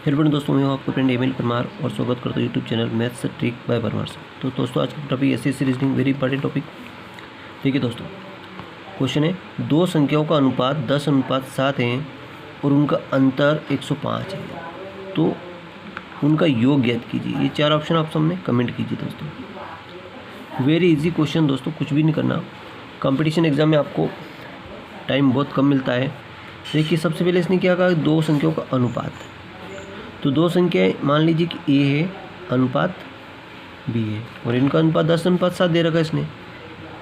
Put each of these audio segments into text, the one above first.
Hello friend, दोस्तों मैं हूं आपका फ्रेंड एमिल परमार और स्वागत करता हूं YouTube channel maths trick bye Parmar से। तो दोस्तों आज का topic SSC reasoning, very important topic. देखिए दोस्तों, क्वेश्चन है दो संख्याओं का अनुपात 10:7 है और उनका अंतर 105 है, तो उनका योग ज्ञात कीजिए। ये चार ऑप्शन आप सामने कमेंट कीजिए दोस्तों। वेरी इजी क्वेश्चन दोस्तों, कुछ भी नहीं करना। कंपटीशन एग्जाम में आपको टाइम बहुत कम मिलता है। देखिए सबसे पहले इसने क्या कहा, दो संख्याओं का अनुपात। तो दो संख्याएं मान लीजिए कि ए है अनुपात बी है और इनका अनुपात 10:7 दे रखा है। इसने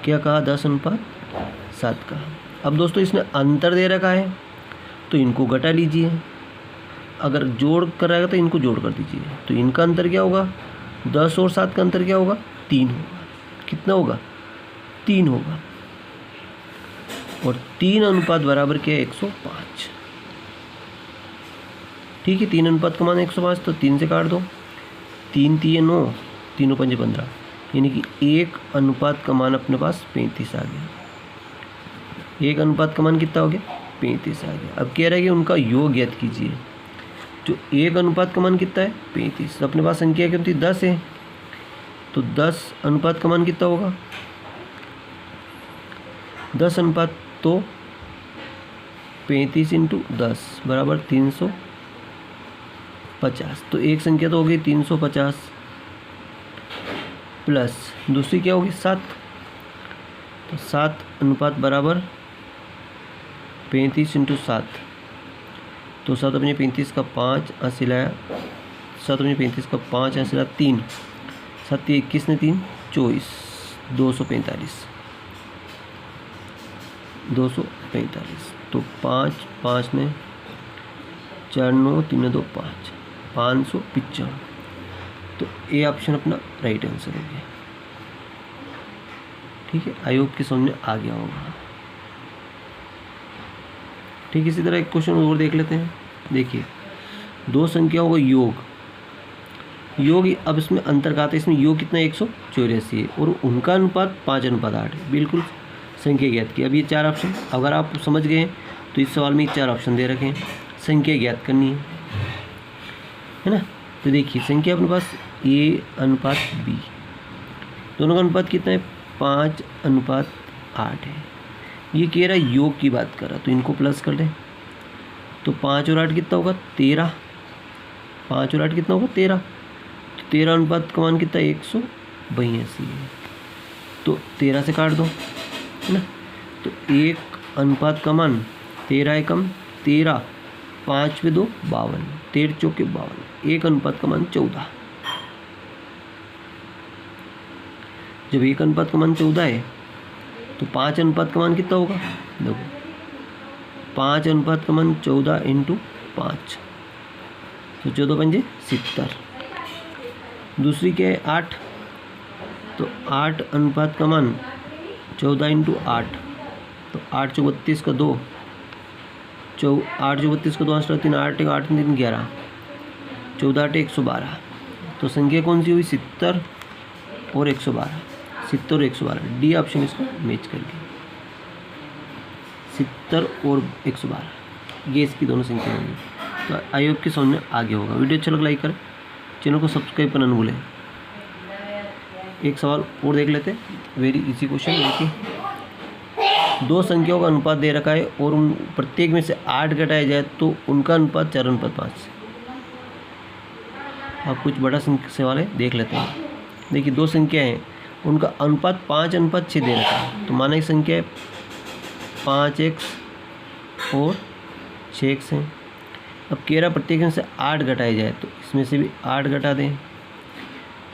क्या कहा, 10:7 कहा। अब दोस्तों इसने अंतर दे रखा है तो इनको घटा लीजिए। अगर जोड़ कर रहेगा तो इनको जोड़ कर दीजिए। तो इनका अंतर क्या होगा, 10 और 7 का अंतर क्या होगा, 3 होगा। कितना होगा, 3 होगा। और 3 अनुपात बराबर क्या है, 105। ठीक है, 3 अनुपात का मान 105, तो 3 से काट दो। 3 3 9, 3 5 15, यानी कि 1 अनुपात का मान अपने पास 35 आ गया। 1 अनुपात का मान कितना हो गया, 35 आ गया। अब कह रहा है कि उनका योग ज्ञात कीजिए। जो 1 अनुपात का मान कितना है, 35। तो अपने पास संख्या क्या होती है, 10 है। तो 10 अनुपात का मान कितना होगा, 10 अनुपात तो 35 × 10 बराबर 350। तो एक संख्या तो होगी 350 प्लस दूसरी क्या होगी 7। तो 7 अनुपात बराबर 35 × 7। तो 7 अपने 35 का 5 ऐसे लाया, 7 अपने 35 का 5 ऐसे लाया 3, 7 21 ने 3 24, 245। तो 5 5 ने 4 9 3 2 5, 595। तो ए ऑप्शन अपना राइट आंसर हो गया। ठीक है, आई होप कि समझ में आ गया होगा। ठीक है, इसी तरह एक क्वेश्चन और देख लेते हैं। देखिए दो संख्याओं का योग अब इसमें अंतर का आता है। इसमें योग कितना है, 184 है और उनका अनुपात 5:8 है। बिल्कुल संख्या ज्ञात की। अब ये चार ऑप्शन अगर आप समझ गए तो इस सवाल में 4 ऑप्शन दे रखे हैं, संख्या ज्ञात करनी है ना। तो देखिए संख्या अपने पास ए अनुपात बी, दोनों का अनुपात कितना है, 5:8 है। ये कह रहा है योग की बात कर रहा, तो इनको प्लस कर लें। तो 5 और 8 कितना होगा, 13। 5 और 8 कितना होगा, 13। तो 13 अनुपात का मान कितना है, 182 है। तो 13 से काट दो, है ना। तो 1 अनुपात का मान 13 एकम 13, 5 पे 2 52, 13 चौके 52। 1 अनुपात का मान 14। जब 1 अनुपात का मान 14 है तो 5 अनुपात का मान कितना होगा, देखो 5 अनुपात का मान 14 × 5, तो 14 पंजे 70। दूसरी क्या है, 8। तो 8 अनुपात का मान 14 × 8, तो 8 चौक 32 का 2, 8 चौक 32 का 2, 8 3 8 8 3 11, 14 8 112। तो संख्या कौन सी हुई, 70 और 112। 70 और 112, डी ऑप्शन इसको मैच कर गया। 70 और 112 ये इसकी दोनों संख्या होंगी। तो आई होप की समझ में आगे होगा। वीडियो अच्छा लगा लाइक करें, चैनल को सब्सक्राइब करना न भूलें। एक सवाल और देख लेते हैं, वेरी इजी क्वेश्चन। देखिए दो संख्याओं का अनुपात दे रखा है और उन प्रत्येक में से 8 घटाया जाए तो उनका अनुपात 4:5। अब कुछ बड़ा सवाल है, देख लेते हैं। देखिए दो संख्या हैं, उनका अनुपात 5:6 दे रखा है। तो माना एक संख्या है 5x और 6x है। अब कह रहा प्रत्येक में से 8 घटाया जाए, तो इसमें से भी 8 घटा दें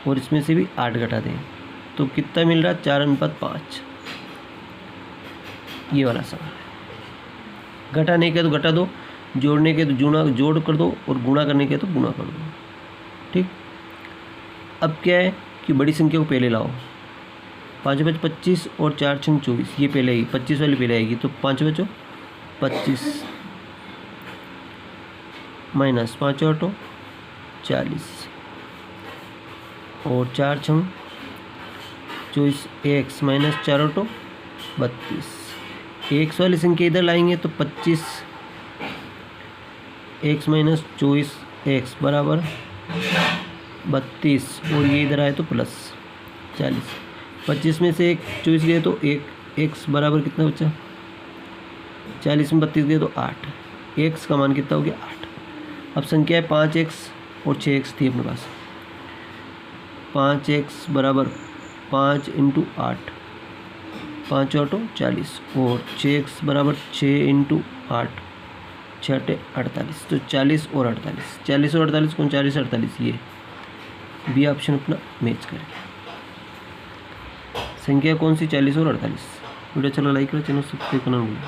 और इसमें से भी 8 घटा दें, तो कितना मिल रहा है, 4:5। ये वाला सवाल है। घटाने के तो घटा दो, जोड़ने के तो जोड़ कर दो और गुणा करने के तो गुणा कर दो। ठीक, अब क्या है कि बड़ी संख्या को पहले लाओ। 5 5 25 और 4 6 24, ये पहले आएगी, 25 वाली पहले आएगी। तो 5 बचो 25 माइनस 5 8 40 और 4 6 24, x माइनस 4 8 32। एक्स वाली संख्या इधर लाएंगे तो 25, x माइनस 24 एक्स बराबर 32 और ये इधर आए तो प्लस 40। 25 में से एक 24 गए तो एक एक्स बराबर कितना बचा, 40 में 32 गए तो 8। एक्स का मान कितना हो गया 8। अब संख्या है 5x और 6x थी अपने पास। 5x बराबर 5 × 8, 5 8 40 और 6x बराबर 6 × 8, 6 48। तो 40 और 48, 40 और 48 कौन, 40 48, ये बी ऑप्शन अपना मैच करें। संख्या कौन सी, 40 और 48। वीडियो चलो लाइक करो, चैनल सब्सक्राइब करना भूलें।